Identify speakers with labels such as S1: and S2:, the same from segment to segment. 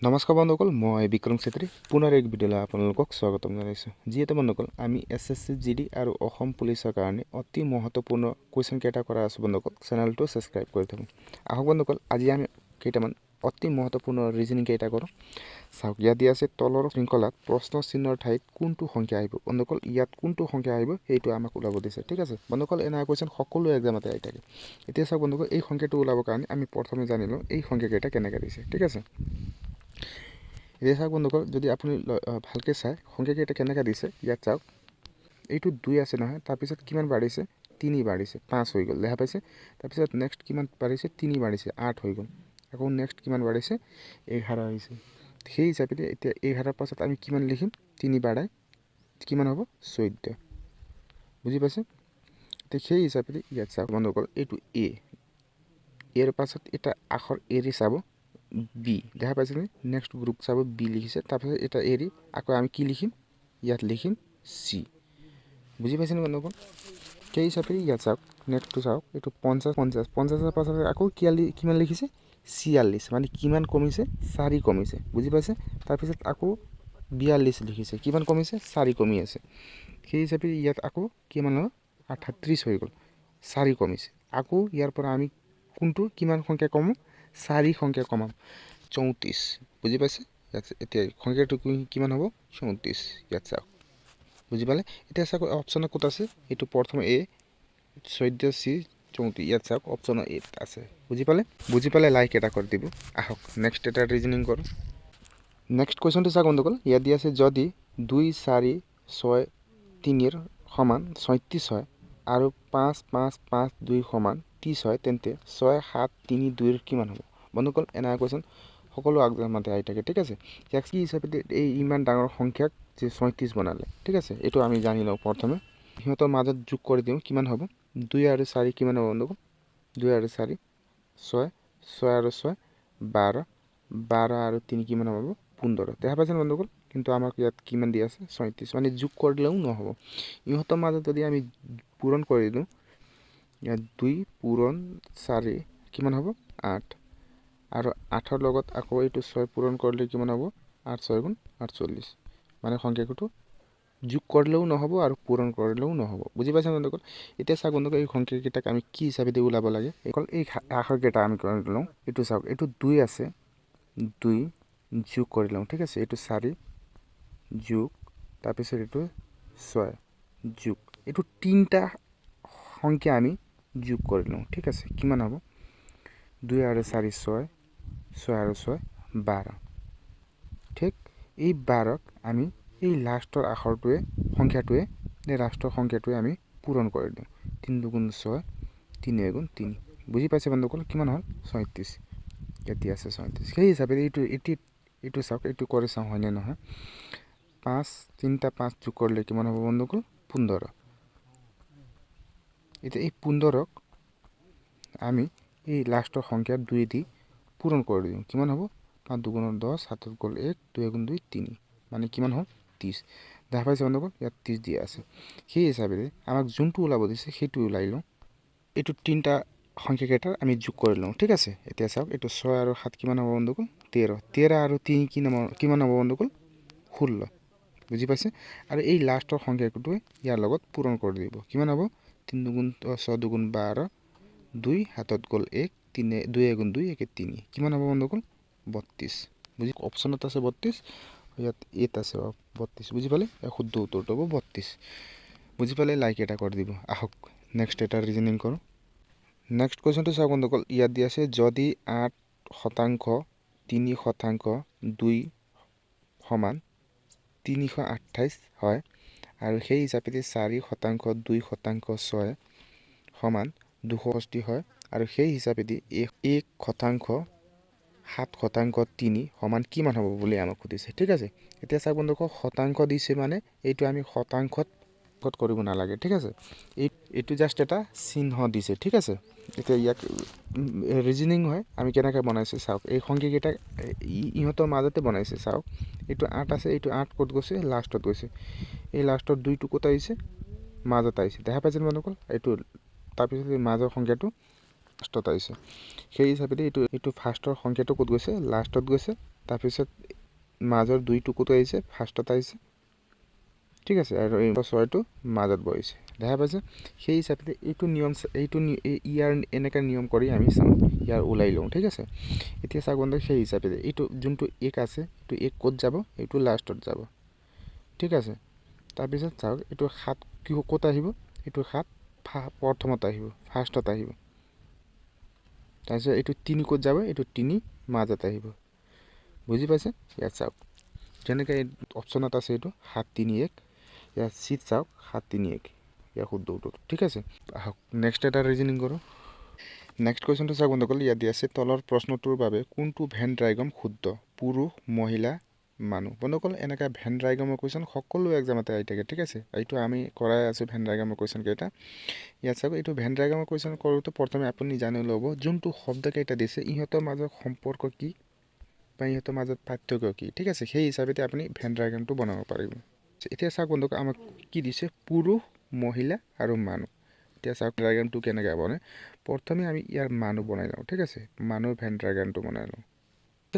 S1: নমস্কাৰ বন্ধুসকল, মই বিক্ৰম চেত্ৰী পুনৰ এক ভিডিঅ'লৈ আপোনালোকক স্বাগতম জনাইছোঁ। যিহেতু বন্ধুসকল আমি SSC GD আৰু অসম পুলিচৰ কাৰণে অতি মহত্বপূৰ্ণ কুৱেশ্যন কেইটা কৰা আছোঁ বন্ধুসকল, চেনেলটো ছাবস্ক্ৰাইব কৰি থাকক। আহক বন্ধুসকল, আজি আমি কেইটামান অতি মহত্বপূৰ্ণ ৰিজনিং কেইটা কৰোঁ। চাওক, ইয়াত দিয়া আছে তলৰ শৃংখলাত প্ৰশ্ন চিহ্নৰ ঠাইত কোনটো সংখ্যা আহিব। বন্ধুসকল, ইয়াত কোনটো সংখ্যা আহিব সেইটো আমাক ওলাব দিছে, ঠিক আছে। বন্ধুসকল, এনে কুৱেশ্যন সকলো এক্সামতে আহি থাকে। এতিয়া চাওক বন্ধুসকল, এই সংখ্যাটো ওলাবৰ কাৰণে আমি প্ৰথমে জানি লওঁ এই সংখ্যা কেইটা কেনেকৈ দিছে, ঠিক আছে। এতিয়া চাওক বন্ধুসকল, যদি আপুনি ভালকৈ চাই সংখ্যাকেইটা কেনেকৈ দিছে, ইয়াত চাওক এইটো 2 আছে নহয়, তাৰপিছত কিমান বাঢ়িছে 3 বাঢ়িছে 5 হৈ গ'ল, দেখা পাইছে। তাৰপিছত নেক্সট কিমান বাঢ়িছে 3 বাঢ়িছে 8 হৈ গ'ল, আকৌ নেক্সট কিমান বাঢ়িছে 11 হৈছে। সেই হিচাপে এতিয়া 11ৰ পাছত আমি কিমান লিখিম, 3 বাঢ়াই কিমান হ'ব 14, বুজি পাইছে। এতিয়া সেই হিচাপে ইয়াত চাওক বন্ধুসকল, এইটো এৰ পাছত এটা আখৰ এৰি চাব বি, দেখা পাইছেনে। নেক্সট গ্ৰুপ চাব বি লিখিছে, তাৰপিছত এটা এৰি আকৌ আমি কি লিখিম, ইয়াত লিখিম চি, বুজি পাইছেনে বন্ধুসকল। সেই হিচাপে ইয়াত চাওক নেক্সটটো চাওক, এইটো 50ৰ পাছত আকৌ কিমান লিখিছে 46, মানে কিমান কমিছে 4 কমিছে, বুজি পাইছে। তাৰপিছত আকৌ 42 লিখিছে, কিমান কমিছে 4 কমি আছে। সেই হিচাপে ইয়াত আকৌ কিমান হ'ল 38 হৈ গ'ল, 4 কমিছে। আকৌ ইয়াৰ পৰা আমি কোনটো কিমান সংখ্যা কমাম, 4 সংখ্যা কমাম 34, বুজি পাইছে। এতিয়া সংখ্যাটো কিমান হ'ব 34, ইয়াত চাওক বুজি পালে। এতিয়া চাওক অপশ্যনত ক'ত আছে, এইটো প্ৰথম এ 14 চি 34, ইয়াত চাওক অপশ্যন এ আছে, বুজি পালে লাইক এটা কৰি দিব। আহক নেক্সট এটা ৰিজনিং কৰোঁ। নেক্সট কুৱেশ্যনটো চাওক বন্ধুসকল, ইয়াত দি আছে যদি 2 4 6 3 সমান 36 হয় আৰু 5 5 5 2 সমান 30 হয়, তেন্তে 6 7 3 2 কিমান হ'ব। বন্ধুসকল, এনে কুৱেশ্যন সকলো এক্সামতে আহি থাকে, ঠিক আছে। ইয়াক কি হিচাপে এই ইমান ডাঙৰ সংখ্যাক যে 37 বনালে, ঠিক আছে। এইটো আমি জানি লওঁ প্ৰথমে, সিহঁতৰ মাজত যোগ কৰি দিওঁ কিমান হ'ব। 2 আৰু 4 কিমান হ'ব বন্ধুসকল, 2 আৰু 4 6, 6 আৰু 6 12, 12 আৰু 3 কিমান হ'ব 15, দেখা পাইছেনে বন্ধুসকল। কিন্তু আমাক ইয়াত কিমান দি আছে 37, মানে যোগ কৰিলেও নহ'ব। ইহঁতৰ মাজত যদি আমি পূৰণ কৰি দিওঁ, ইয়াত 2 পূৰণ 4 কিমান হ'ব 8, আৰু 8ৰ লগত আকৌ এইটো 6 পূৰণ কৰিলে কিমান হ'ব 8 6 গুণ 48, মানে সংখ্যাটো যোগ কৰিলেও নহ'ব আৰু পূৰণ কৰিলেও নহ'ব, বুজি পাইছে বন্ধুসকল। এতিয়া চাওক বন্ধুসকল, এই সংখ্যাকেইটাক আমি কি হিচাপে দি ওলাব লাগে, অকল এই আখৰকেইটা আমি কৰি লওঁ। এইটো চাওক, এইটো 2 আছে, 2 যোগ কৰি লওঁ, ঠিক আছে। এইটো 4 যোগ, তাৰপিছত এইটো 6 যোগ, এইটো 3টা সংখ্যা আমি যোগ কৰি লওঁ, ঠিক আছে। কিমান হ'ব 2 আৰু 4 6, 6 আৰু 6 12, ঠিক। এই 12ক আমি এই লাষ্টৰ সংখ্যাটোৱে লাষ্টৰ সংখ্যাটোৱে আমি পূৰণ কৰি দিওঁ। 3 2 6, 3 1 3, বুজি পাইছে বন্ধুসকল। কিমান হ'ল 37, এতিয়া আছে 37। সেই হিচাপে এইটো চাওক, এইটো কৰি চাওঁ হয়নে নহয়। 3টা 5 যোগ কৰিলে কিমান হ'ব বন্ধুসকল 15। এতিয়া এই 15ক আমি এই লাষ্টৰ সংখ্যা 2 দি পূৰণ কৰি দিওঁ, কিমান হ'ব 5 2 10, 7 গ'ল 1, 2 2 3, মানে কিমান হ'ল 30, দেখা পাইছে বন্ধুসকল। ইয়াত 30 দিয়া আছে। সেই হিচাপে আমাক যোনটো ওলাব দিছে সেইটো ওলাই লওঁ। এইটো 3টা সংখ্যাকেইটাৰ আমি যোগ কৰি লওঁ, ঠিক আছে। এতিয়া চাওক, এইটো 6 আৰু 7 কিমান হ'ব বন্ধুসকল 13 আৰু 3 কিমান হ'ব বন্ধুসকল 16, বুজি পাইছে। আৰু এই লাষ্টৰ সংখ্যাটোৱে ইয়াৰ লগত পূৰণ কৰি দিব, কিমান হ'ব 3 2 6 2 12, 2 7 গ'ল 1, 2 1 2 1 3, কিমান হ'ব বন্ধুসকল 32, বুজি। অপশ্যনত আছে 32, ইয়াত এত আছে 32, বুজি পালে। শুদ্ধ উত্তৰটো হ'ব 32, বুজি পালে লাইক এটা কৰি দিব। আহক নেক্সট এটা ৰিজনিং কৰোঁ। নেক্সট কুৱেশ্যনটো চাওক বন্ধুসকল, ইয়াত দি আছে যদি 8% 3% 2 সমান 328 হয় আৰু সেই হিচাপে 4% 2% 6 সমান 260 হয়, আৰু সেই হিচাপে 1% 7% 3 সমান কিমান হ'ব বুলি আমাক সুধিছে, ঠিক আছে। এতিয়া চাওক বন্ধুসকল, শতাংশ দিছে মানে এইটো আমি শতাংশত কৰিব নালাগে, ঠিক আছে। এইটো জাষ্ট এটা চিহ্ন দিছে, ঠিক আছে। এতিয়া ইয়াক ৰিজনিং হয়, আমি কেনেকৈ বনাইছে চাওক। এই সংখ্যাকেইটা ইহঁতৰ মাজতে বনাইছে, চাওক এইটো 8 আছে, এইটো 8 ক'ত গৈছে লাষ্টত গৈছে, এই লাষ্টৰ 2টো ক'ত আহিছে মাজত আহিছে, দেখা পাইছে বন্ধুসকল। এইটো তাৰপিছত এই মাজৰ সংখ্যাটো লাষ্টত আহিছে। সেই হিচাপে এইটো ফাৰ্ষ্টৰ সংখ্যাটো ক'ত গৈছে লাষ্টত গৈছে, তাৰপিছত মাজৰ দুই টুকুটো আহিছে ফাৰ্ষ্টত আহিছে ঠিক আছে আৰু এই 6টো মাজত বহিছে দেখা পাইছে সেই হিচাপে এইটো নিয়ম ইয়াৰ এনেকা নিয়ম কৰি আমি চাওঁ ইয়াৰ ওলাই লওঁ ঠিক আছে এতিয়া চাওক বন্ধু সেই হিচাপে এইটো যোনটো এক আছে এইটো এক ক'ত যাব এইটো লাষ্টত যাব ঠিক আছে তাৰপিছত চাওক এইটো 7 কি ক'ত আহিব এইটো 7 প্ৰথমত আহিব ফাৰ্ষ্টত আহিব তাৰপিছত এইটো 3 ক'ত যাব এইটো 3 মাজত আহিব বুজি পাইছে ইয়াত চাওক যেনেকৈ অপশ্যনত আছে এইটো 7 3 1 ইয়াত চিট চাওক 7 3 1 ইয়াৰ শুদ্ধ উত্তৰ ঠিক আছে আহক নেক্সট এটা ৰিজনিং কৰোঁ নেক্সট কুৱেশ্যনটো চাওক বন্ধুসকল ইয়াত দিয়া আছে তলৰ প্ৰশ্নটোৰ বাবে কোনটো ভেন ডায়াগ্ৰাম শুদ্ধ পুৰুষ মহিলা মানুহ বন্ধুসকল এনেকা ভেন ডায়াগ্ৰামৰ কুৱেশ্যন সকলো এক্সামতে আহি থাকে ঠিক আছে এইটো আমি কৰাই আছোঁ ভেন ডায়াগ্ৰামৰ কুৱেশ্যন কেইটা ইয়াত চাওক এইটো ভেন ডায়াগ্ৰামৰ কুৱেশ্যন কৰোঁতে প্ৰথমে আপুনি জানি ল'ব যোনটো শব্দকেইটা দিছে ইহঁতৰ মাজত সম্পৰ্ক কি বা ইহঁতৰ মাজত পাৰ্থক্য কি ঠিক আছে সেই হিচাপে আপুনি ভেন ডায়াগ্ৰামটো বনাব পাৰিব এতিয়া চাওক বন্ধুসকল আমাক কি দিছে পুৰুষ মহিলা আৰু মানুহ এতিয়া চাওক ডায়াগ্ৰামটো কেনেকৈ বনে প্ৰথমে আমি ইয়াৰ মানুহ বনাই লওঁ ঠিক আছে মানুহৰ ভেন ডায়াগ্ৰামটো বনাই লওঁ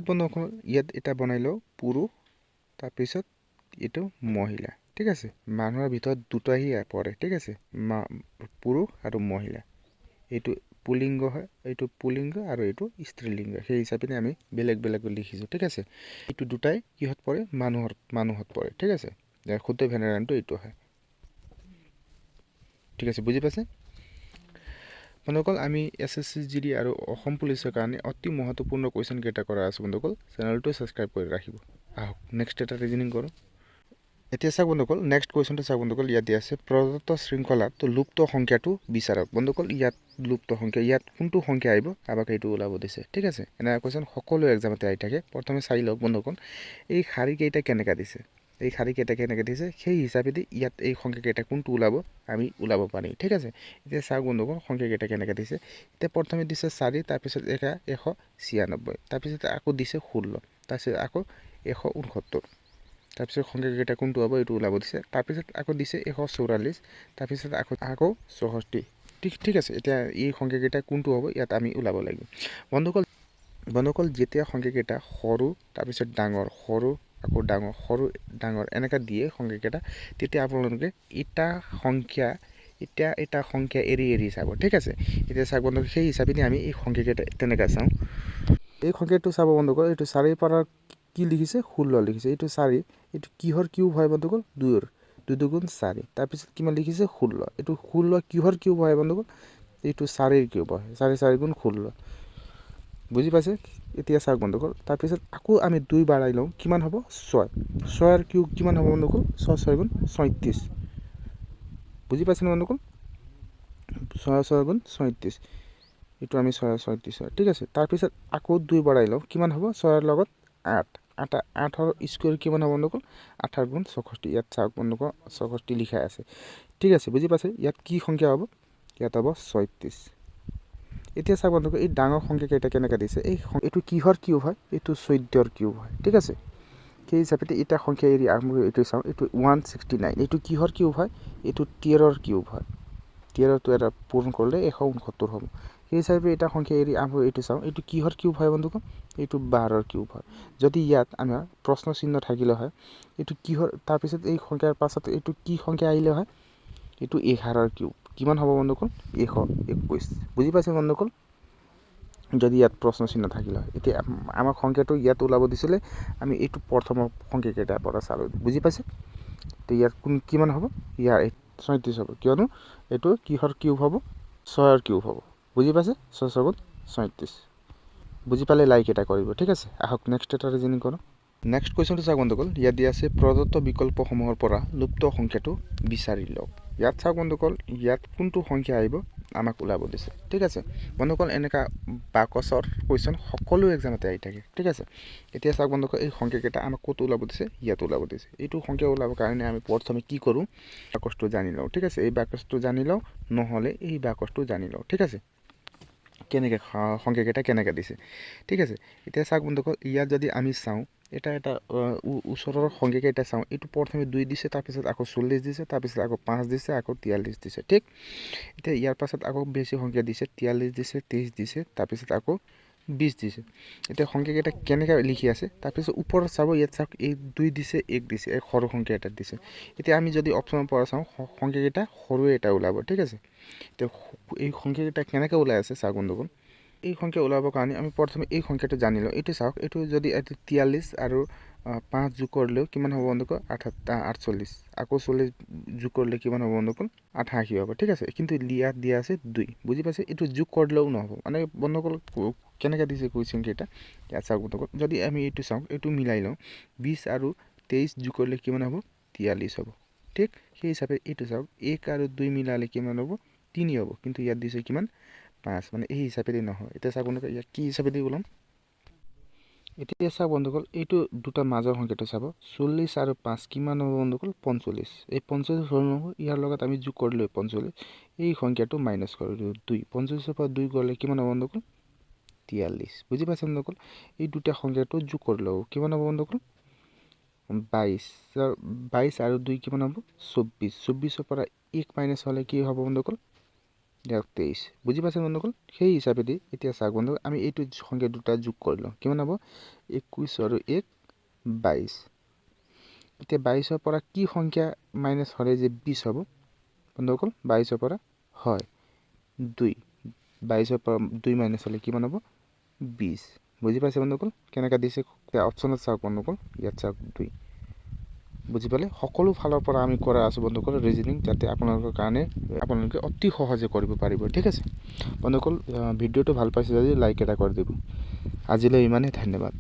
S1: বন্ধুসকল ইয়াত এটা বনাই লওঁ পুৰুষ তাৰপিছত এইটো মহিলা ঠিক আছে মানুহৰ ভিতৰত দুটাই পৰে ঠিক আছে পুৰুষ আৰু মহিলা এইটো পুলিংগ হয় এইটো পুলিংগ আৰু এইটো স্ত্ৰীলিংগ সেই হিচাপে আমি বেলেগ বেলেগ লিখিছোঁ ঠিক আছে এইটো দুটাই কিহত পৰে মানুহত পৰে ঠিক আছে ইয়াৰ শুদ্ধ ভেন ডায়াগ্ৰামটো এইটো হয় ঠিক আছে বুজি পাইছে বন্ধুসকল আমি SSC GD আৰু অসম পুলিচৰ কাৰণে অতি মহত্বপূৰ্ণ কুৱেশ্যন কেইটা কৰা আছে বন্ধুসকল চেনেলটো সাবস্ক্ৰাইব কৰি ৰাখিব আহক নেক্সট এটা ৰিজনিং কৰোঁ এতিয়া চাওক বন্ধুসকল নেক্সট কুৱেশ্যনটো চাওক বন্ধুসকল ইয়াত দিয়া আছে প্ৰদত্ত শৃংখলাত লুপ্ত সংখ্যাটো বিচাৰক বন্ধুসকল ইয়াত লুপ্ত সংখ্যা ইয়াত কোনটো সংখ্যা আহিব আমাক এইটো ওলাব দিছে ঠিক আছে এনে কুৱেশ্যন সকলো এক্সামতে আহি থাকে প্ৰথমে চাই লওক বন্ধুসকল এই শাৰী কেইটা কেনেকা দিছে এই শাৰী কেইটা কেনেকৈ দিছে সেই হিচাপে ইয়াত এই সংখ্যা কেইটা কোনটো ওলাব আমি ওলাব পাৰিম ঠিক আছে এতিয়া চাওক বন্ধুসকল সংখ্যা কেইটা কেনেকৈ দিছে এতিয়া প্ৰথমে দিছে 4 তাৰপিছত 196 তাৰপিছত আকৌ দিছে 16 তাৰপিছত আকৌ 169 তাৰপিছত সংখ্যা কেইটা কোনটো হ'ব এইটো ওলাব দিছে তাৰপিছত আকৌ দিছে 144 তাৰপিছত আকৌ 64 ঠিক আছে এতিয়া এই সংখ্যা কেইটা কোনটো হ'ব ইয়াত আমি ওলাব লাগিব বন্ধুসকল যেতিয়া সংখ্যা কেইটা সৰু তাৰপিছত ডাঙৰ সৰু আকৌ ডাঙৰ সৰু ডাঙৰ এনেকা দিয়ে সংখ্যা কেইটা তেতিয়া আপোনালোকে এটা সংখ্যা এৰি চাব ঠিক আছে এতিয়া চাওক বন্ধুসকল সেই হিচাপে আমি এই সংখ্যা কেইটা তেনেকৈ চাওঁ এই সংখ্যাটো চাব বন্ধুসকল এইটো 4 পৰা কি লিখিছে 16 লিখিছে এইটো 4 এইটো কিহৰ কিউব হয় বন্ধুসকল 2 2 4 তাৰপিছত কিমান লিখিছে 16 এইটো 16 কিহৰ কিউব হয় বন্ধুসকল এইটো 4 ৰ কিউব হয় 4 16 বুজি পাইছে এতিয়া চাওক বন্ধুসকল তাৰপিছত আকৌ আমি 2 বাঢ়াই লওঁ কিমান হ'ব 6 ৰ কিউব কিমান হ'ব বন্ধুসকল 6 36 বুজি পাইছে না বন্ধুসকল 6 36 এইটো আমি 36 হয় ঠিক আছে তাৰপিছত আকৌ 2 বাঢ়াই লওঁ কিমান হ'ব 6 ৰ লগত 8 8ৰ স্কোয়াৰ কিমান হ'ব বন্ধুসকল 8 64 ইয়াত চাওক বন্ধুসকল 64 লিখা আছে ঠিক আছে বুজি পাইছে ইয়াত কি সংখ্যা হ'ব ইয়াত হ'ব 36 এতিয়া চাওক বন্ধুসকল এই ডাঙৰ সংখ্যা কেইটা কেনেকৈ দিছে এইটো কিহৰ কিউব হয় এইটো 14ৰ কিউব হয় ঠিক আছে সেই হিচাপে এটা সংখ্যা এৰি আমি এইটো চাওঁ এইটো 169 এইটো কিহৰ কিউব হয় এইটো 13ৰ কিউব হয় 13টো এটা পূৰণ কৰিলে 169 হ'ব সেই হিচাপে এটা সংখ্যা এৰি আমি এইটো চাওঁ এইটো কিহৰ কিউব হয় বন্ধুসকল এইটো 12ৰ কিউব হয় যদি ইয়াত আমাৰ প্ৰশ্ন চিহ্ন থাকিলে হয় এইটো কিহৰ তাৰপিছত এই সংখ্যাৰ পাছত এইটো কি সংখ্যা আহিলে হয় এইটো 11ৰ কিউব কিমান হ'ব বন্ধুসকল 121 বুজি পাইছে বন্ধুসকল যদি ইয়াত প্ৰশ্ন চিহ্ন থাকিলে হয় এতিয়া আমাক সংখ্যাটো ইয়াত ওলাব দিছিলে আমি এইটো প্ৰথম সংখ্যা কেইটা পৰা চালোঁ বুজি পাইছে তো ইয়াত কিমান হ'ব ইয়াৰ 37 হ'ব কিয়নো এইটো কিহৰ কিউব হ'ব 6ৰ কিউব হ'ব বুজি পাইছে 6 37 বুজি পালে লাইক এটা কৰিব ঠিক আছে আহক নেক্সট এটা ৰিজনিং কৰোঁ নেক্সট কুৱেশ্যনটো চাওক বন্ধুসকল ইয়াত দিয়া আছে প্ৰদত্ত বিকল্পসমূহৰ পৰা লুপ্ত সংখ্যাটো বিচাৰি লওক ইয়াত চাওক বন্ধুসকল ইয়াত কোনটো সংখ্যা আহিব আমাক ওলাব দিছে ঠিক আছে বন্ধুসকল এনেকা বাকচৰ কুৱেশ্যন সকলো এক্সামতে আহি থাকে ঠিক আছে এতিয়া চাওক বন্ধুসকল এই সংখ্যা কেইটা আমাক ক'ত ওলাব দিছে ইয়াত ওলাব দিছে এইটো সংখ্যা ওলাবৰ কাৰণে আমি প্ৰথমে কি কৰোঁ বাকচটো জানি লওঁ ঠিক আছে এই বাকচটো জানি লওঁ নহ'লে এই বাকচটো জানি লওঁ ঠিক আছে কেনেকৈ সংখ্যা কেইটা কেনেকৈ দিছে ঠিক আছে এতিয়া চাওক বন্ধুসকল ইয়াত যদি আমি চাওঁ এটা ওচৰৰ সংখ্যা কেইটা চাওঁ এইটো প্ৰথমে 2 দিছে তাৰপিছত আকৌ 40 দিছে তাৰপিছত আকৌ 5 দিছে আকৌ 43 দিছে ঠিক এতিয়া ইয়াৰ পাছত আকৌ বেছি সংখ্যা দিছে 43 দিছে 23 দিছে তাৰপিছত আকৌ 20 দিছে এতিয়া সংখ্যাকেইটা কেনেকৈ লিখি আছে তাৰপিছত ওপৰত চাব ইয়াত চাওক এই 2 দিছে 1 দিছে এই সৰু সংখ্যা এটা দিছে এতিয়া আমি যদি অপচনৰ পৰা চাওঁ সংখ্যাকেইটা সৰু এটা ওলাব ঠিক আছে এতিয়া এই সংখ্যাকেইটা কেনেকৈ ওলাই আছে চাওক বন্ধুসকল এই সংখ্যা ওলাবৰ কাৰণে আমি প্ৰথমে এই সংখ্যাটো জানি লওঁ এইটো চাওক এইটো যদি 43 আৰু 5 যোগ কৰিলেও কিমান হ'ব বন্ধুসকল 48 আকৌ 40 যোগ কৰিলে কিমান হ'ব বন্ধুসকল 88 হ'ব ঠিক আছে কিন্তু ইয়াত দিয়া আছে 2 বুজি পাইছে এইটো যোগ কৰিলেও নহ'ব মানে বন্ধুসকল কেনেকৈ দিছে কুৱেশ্যন কেইটা ইয়াত চাওক বন্ধুসকল যদি আমি এইটো চাওঁ এইটো মিলাই লওঁ 20 আৰু 23 যোগ কৰিলে কিমান হ'ব 43 হ'ব ঠিক সেই হিচাপে এইটো চাওক 1 আৰু 2 মিলালে কিমান হ'ব 3 হ'ব কিন্তু ইয়াত দিছে কিমান 5 মানে এই হিচাপে দি নহয় এতিয়া চাওক বন্ধুসকল ইয়াত কি হিচাপে দি ওলাম এতিয়া চাওক বন্ধুসকল এইটো দুটা মাজৰ সংখ্যাটো চাব 40 আৰু 5 কিমান হ'ব বন্ধুসকল 45 এই 45 হ'ল নহয় ইয়াৰ লগত আমি যোগ কৰিলোঁ 45 এই সংখ্যাটো মাইনাছ কৰিলোঁ 2 45 পৰা 2 গ'লে কিমান হ'ব বন্ধুসকল 43 বুজি পাইছে বন্ধুসকল এই দুটা সংখ্যাটো যোগ কৰিলোঁ কিমান হ'ব বন্ধুসকল 22 আৰু 2 কিমান হ'ব 24 পৰা 1 মাইনাছ হ'লে কি হ'ব বন্ধুসকল 23 বুজি পাইছে বন্ধুসকল সেই হিচাপে দি এতিয়া চাওক বন্ধুসকল আমি এইটো সংখ্যা দুটা যোগ কৰিলোঁ কিমান হ'ব 21 আৰু 1 22 এতিয়া 22 পৰা কি সংখ্যা মাইনাছ হ'লে যে 20 হ'ব বন্ধুসকল 22 পৰা হয় 2 22 পৰা 2 মাইনাছ হ'লে কিমান হ'ব 20 বুজি পাইছে বন্ধুসকল কেনেকৈ দিছে অপশ্যনত চাওক বন্ধুসকল ইয়াত চাওক 2 বুজি পালে সকলো ফালৰ পৰা আমি কৰা আছোঁ বন্ধুসকল ৰিজনিং যাতে আপোনালোকৰ কাৰণে আপোনালোকে অতি সহজে কৰিব পাৰিব ঠিক আছে বন্ধুসকল ভিডিঅ'টো ভাল পাইছে যদি লাইক এটা কৰি দিব আজিলৈ ইমানেই ধন্যবাদ